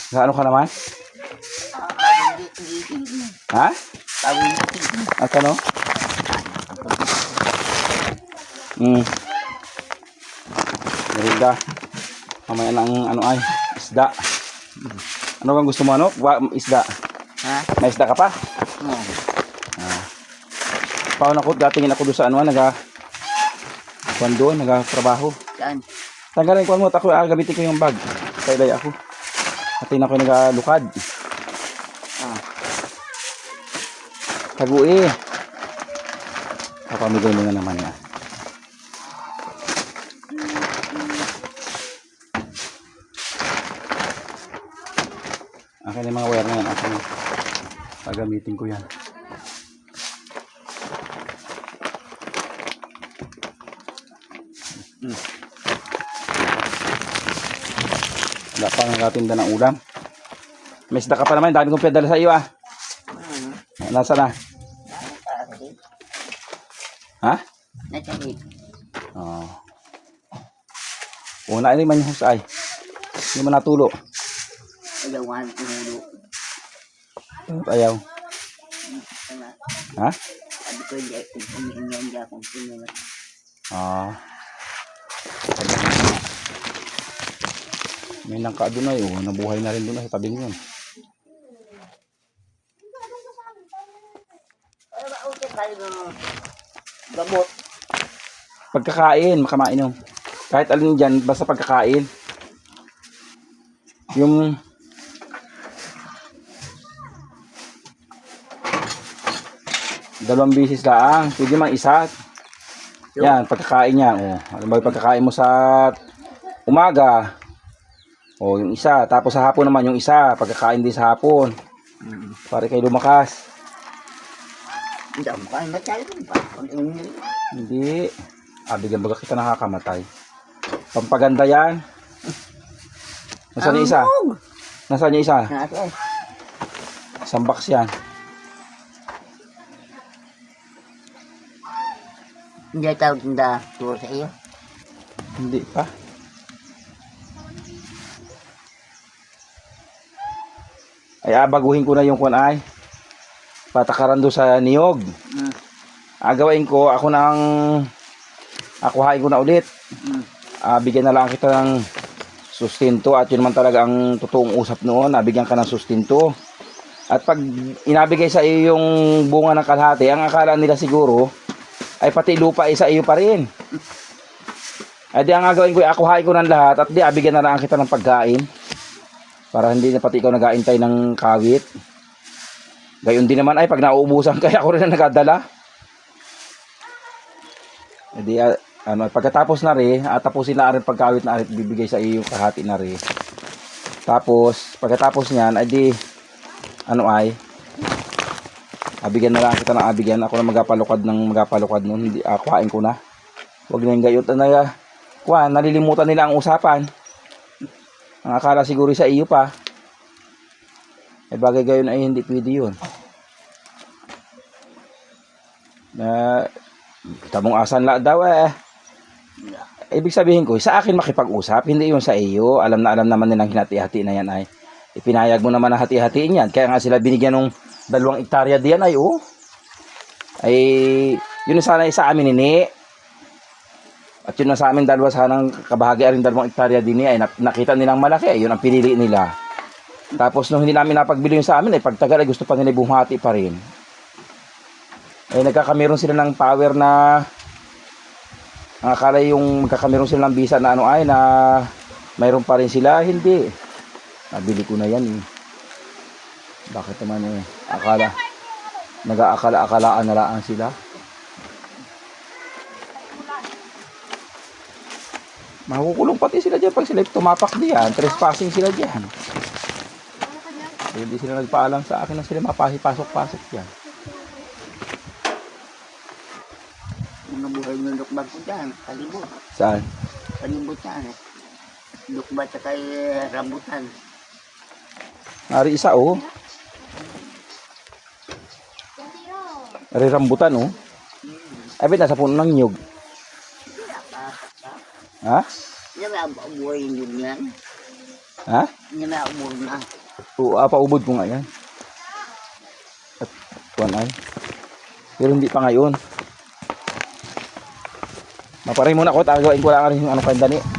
Gaano ka naman? Ha? At ano? Merinda. Mamaya ng ano ay, isda. Ano bang gusto mo ano? Isda. Ha? May isda ka pa? Oo. Paano ako, datingin ako doon sa ano, nagatrabaho. Saan? Tanggalin ko ang mo, ako gamitin ko yung bag. Kaiday ako. Atin ako nagalukad. Tagui. Papamigay mo na naman na. Akin yung mga wire na yan. Akin yung gagamitin ko yan. Wala pa nakatinda ng ulam. May isda ka pa naman. Dami kong pedala sa iyo ah. Nasa na? Ha? Nagkakit. Oo. Una rin man yung husay. Hindi mo natulo. Agawan, inulo. Ayaw. Ha? Sabi ko, hindi akong pinulat. May langka doon ay. Nabuhay na rin doon sa tabing yun. Gamot. Pagkakain, makamain yun. Kahit alin dyan, basta pagkakain. Yung dalawang bisis lang. Pwede mang isa. Yan, pagkakain niya. Alam mo yung pagkakain mo sa umaga. Yung isa. Tapos sa hapon naman yung isa. Pagkakain din sa hapon. Para kayo lumakas. Hindi ako makain na tayo. Hindi. Bigyan baga kita nakakamatay. Pampaganda yan. Nasaan yung isa? Nasaan yung isa? Isang box yan. Hindi tawag tinda turo sa iyo. Hindi pa. Ay baguhin ko na yung kunay. Patakaran doon sa niyog. Agawain ko, akuhain ko na ulit. Bigyan na lang kita ng sustento at yun naman talaga ang totoong usap noon. Nabigyan ka ng sustento. At pag inabigay sa iyo yung bunga ng kalahati, ang akala nila siguro ay pati lupa ay sa iyo pa rin. Ay di ang gagawin ko, akuhain ko ng lahat at di bigyan na lang kita ng pagkain. Para hindi na pati ikaw nag-aintay ng kawit. Gayon din naman ay pag nauubusan kaya ako rin na nagadala. Hindi pagkatapos na rin, tapusin na rin pagkawit na rin bibigay sa iyo yung kahati na rin. Tapos pagkatapos niyan ay di abigyan na lang kita ng abigyan. Ako na magapalukad noon. Hindi akuhain ko na. Huwag na yung gayot na nalilimutan nila ang usapan. Ang akala siguro sa iyo pa. Bagay gayon ay hindi pwede yun. Tamong asan la daw Ibig sabihin ko, sa akin makipag-usap, hindi yun sa iyo. Alam naman nilang hinati-hati na yan ay. Ipinayag mo naman na hati-hatiin yan. Kaya nga sila binigyan ng 2 hektarya diyan ay Ay, yun na sana sa amin nini. At yun na sa amin dalawa sanang kabahagi rin 2 hektarya din ay nakita nilang malaki. Yun ang pinili nila. Tapos nung hindi namin napagbili yung sa amin ay pagtagal ay gusto pa nila bumati pa rin. Ay nagkakameron sila ng power na ang akala yung magkakameron sila ng bisa na na mayroon pa rin sila. Hindi. Nabili ko na yan Bakit naman akala nag-aakala-akalaan na lang sila. Makukulong pati sila dyan pag sila tumapak diyan. Trespassing sila dyan. Hindi sila nagpaalam sa akin na sila mapasok-pasok dyan. Mga buhay ng lukbag ko dyan, kalibot. Saan? Kalibot yan lukbag sa kay rambutan. Ari isa Ari rambutan Ay nasa puno ng nyug. Ha? Yan na buhay yun yan. Ha? Yan na umur na. Oo, paubod ko nga yan. At kuwan ay. Pero hindi pa ngayon. Maparay muna ako, tagagawain ko lang rin yung ano kandani.